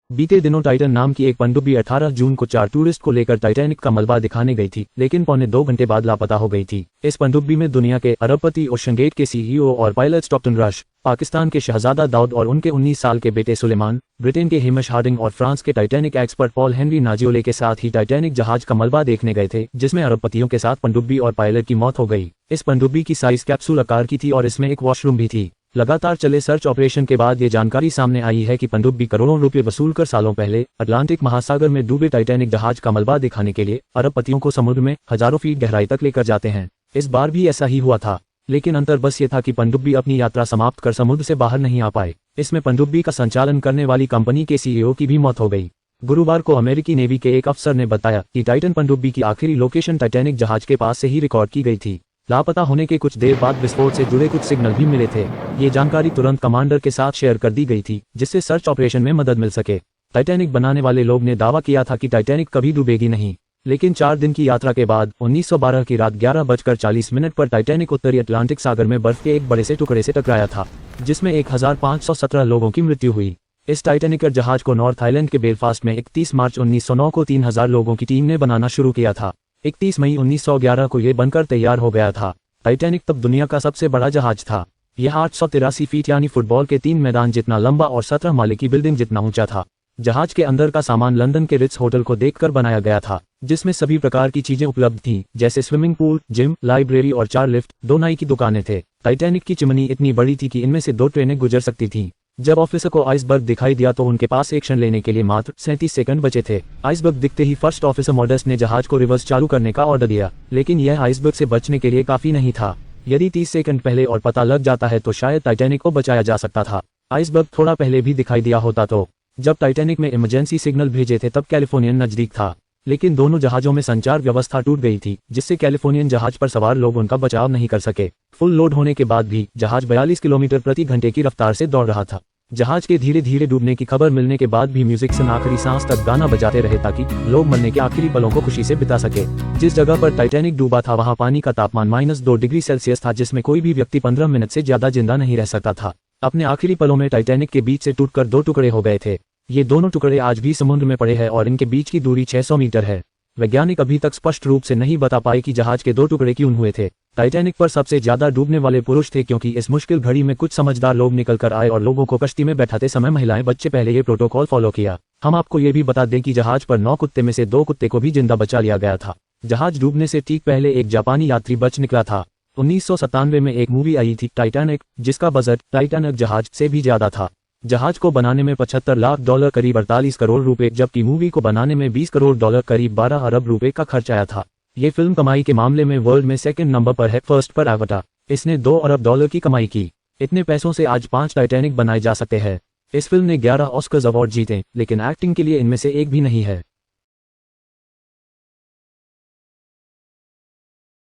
बीते दिनों टाइटन नाम की एक पनडुब्बी 18 जून को 4 टूरिस्ट को लेकर टाइटैनिक का मलबा दिखाने गई थी, लेकिन पौने 2 घंटे बाद लापता हो गई थी। इस पनडुब्बी में दुनिया के अरबपति ओशनगेट के सीईओ और पायलट स्टॉकटन रश, पाकिस्तान के शहजादा दाऊद और उनके 19 साल के बेटे सुलेमान, ब्रिटेन के हिमिश हार्डिंग और फ्रांस के टाइटैनिक एक्सपर्ट पॉल हेनरी नाजियोले के साथ ही टाइटैनिक जहाज का मलबा देखने गए थे, जिसमें अरबपतियों के साथ पनडुब्बी और पायलट की मौत हो गई। इस पनडुब्बी की साइज कैप्सूल आकार की थी और इसमें एक वॉशरूम भी थी। लगातार चले सर्च ऑपरेशन के बाद ये जानकारी सामने आई है कि पनडुब्बी करोड़ों रुपए वसूल कर सालों पहले अटलांटिक महासागर में डूबे टाइटैनिक जहाज का मलबा दिखाने के लिए अरबपतियों को समुद्र में हजारों फीट गहराई तक लेकर जाते हैं। इस बार भी ऐसा ही हुआ था, लेकिन अंतर बस ये था कि पनडुब्बी अपनी यात्रा समाप्त कर समुद्र से बाहर नहीं आ पाए। इसमें पनडुब्बी का संचालन करने वाली कंपनी के सीईओ की भी मौत हो गई। गुरुवार को अमेरिकी नेवी के एक अफसर ने बताया कि टाइटन पनडुब्बी की आखिरी लोकेशन टाइटैनिक जहाज के पास से ही रिकॉर्ड की गई थी। लापता होने के कुछ देर बाद विस्फोट से जुड़े कुछ सिग्नल भी मिले थे। ये जानकारी तुरंत कमांडर के साथ शेयर कर दी गई थी, जिससे सर्च ऑपरेशन में मदद मिल सके। टाइटैनिक बनाने वाले लोग ने दावा किया था कि टाइटैनिक कभी डूबेगी नहीं, लेकिन 4 दिन की यात्रा के बाद 1912 की रात 11:40 पर टाइटैनिक उत्तरी अटलांटिक सागर में बर्फ के एक बड़े से टुकड़े से टकराया था, जिसमें 1517 लोगों की मृत्यु हुई। इस टाइटैनिक जहाज को नॉर्थ आइलैंड के बेलफास्ट में 31 मार्च 1909 को 3000 लोगों की टीम ने बनाना शुरू किया था। 31 मई 1911 को ये बनकर तैयार हो गया था। टाइटैनिक तब दुनिया का सबसे बड़ा जहाज था। यह 883 फीट यानी फुटबॉल के 3 मैदान जितना लंबा और 17 माले की बिल्डिंग जितना ऊंचा था। जहाज के अंदर का सामान लंदन के रिट्स होटल को देखकर बनाया गया था, जिसमें सभी प्रकार की चीजें उपलब्ध थीं, जैसे स्विमिंग पूल, जिम, लाइब्रेरी और 4 लिफ्ट, 2 नाई की दुकानें थे। टाइटैनिक की चिमनी इतनी बड़ी थी कि इनमें से 2 ट्रेनें गुजर सकती थीं। जब ऑफिसर को आइसबर्ग दिखाई दिया तो उनके पास एक्शन लेने के लिए मात्र 37 सेकंड बचे थे। आइसबर्ग दिखते ही फर्स्ट ऑफिसर मॉडेस्ट ने जहाज को रिवर्स चालू करने का ऑर्डर दिया, लेकिन यह आइसबर्ग से बचने के लिए काफी नहीं था। यदि 30 सेकंड पहले और पता लग जाता है तो शायद टाइटैनिक को बचाया जा सकता था। आइसबर्ग थोड़ा पहले भी दिखाई दिया होता तो। जब टाइटैनिक में इमरजेंसी सिग्नल भेजे थे तब कैलिफोर्नियन नजदीक था, लेकिन दोनों जहाजों में संचार व्यवस्था टूट गई थी, जिससे कैलिफोर्नियन जहाज पर सवार लोग उनका बचाव नहीं कर सके। फुल लोड होने के बाद भी जहाज 42 किलोमीटर प्रति घंटे की रफ्तार से दौड़ रहा था। जहाज के धीरे धीरे डूबने की खबर मिलने के बाद भी म्यूजिक से आखिरी सांस तक गाना बजाते रहे ताकि लोग मरने के आखिरी पलों को खुशी से बिता सके। जिस जगह पर टाइटैनिक डूबा था वहां पानी का तापमान -2 डिग्री सेल्सियस था, जिसमें कोई भी व्यक्ति 15 मिनट से ज्यादा जिंदा नहीं रह सकता था। अपने आखिरी पलों में टाइटैनिक के बीच से टूटकर 2 टुकड़े हो गए थे। ये दोनों टुकड़े आज भी समुद्र में पड़े हैं और इनके बीच की दूरी 600 मीटर है। वैज्ञानिक अभी तक स्पष्ट रूप से नहीं बता पाए कि जहाज के 2 टुकड़े क्यों हुए थे। टाइटैनिक पर सबसे ज्यादा डूबने वाले पुरुष थे, क्योंकि इस मुश्किल घड़ी में कुछ समझदार लोग निकल कर आए और लोगों को कश्ती में बैठाते समय महिलाएं बच्चे पहले ये प्रोटोकॉल फॉलो किया। हम आपको ये भी बता दें कि जहाज पर 9 कुत्ते में से 2 कुत्ते को भी जिंदा बचा लिया गया था। जहाज डूबने से ठीक पहले एक जापानी यात्री बच निकला था। 1997 में एक मूवी आई थी टाइटैनिक, जिसका बजट टाइटैनिक जहाज से भी ज्यादा था। जहाज को बनाने में $75 लाख करीब 48 करोड़ रुपए, जबकि मूवी को बनाने में $20 करोड़ करीब 12 अरब रुपए का खर्च आया था। ये फिल्म कमाई के मामले में वर्ल्ड में 2nd नंबर पर है, फर्स्ट पर एवाटार। इसने $2 अरब की कमाई की। इतने पैसों से आज 5 टाइटैनिक बनाए जा सकते हैं। इस फिल्म ने 11 ऑस्कर्स अवार्ड जीते, लेकिन एक्टिंग के लिए इनमें से एक भी नहीं है।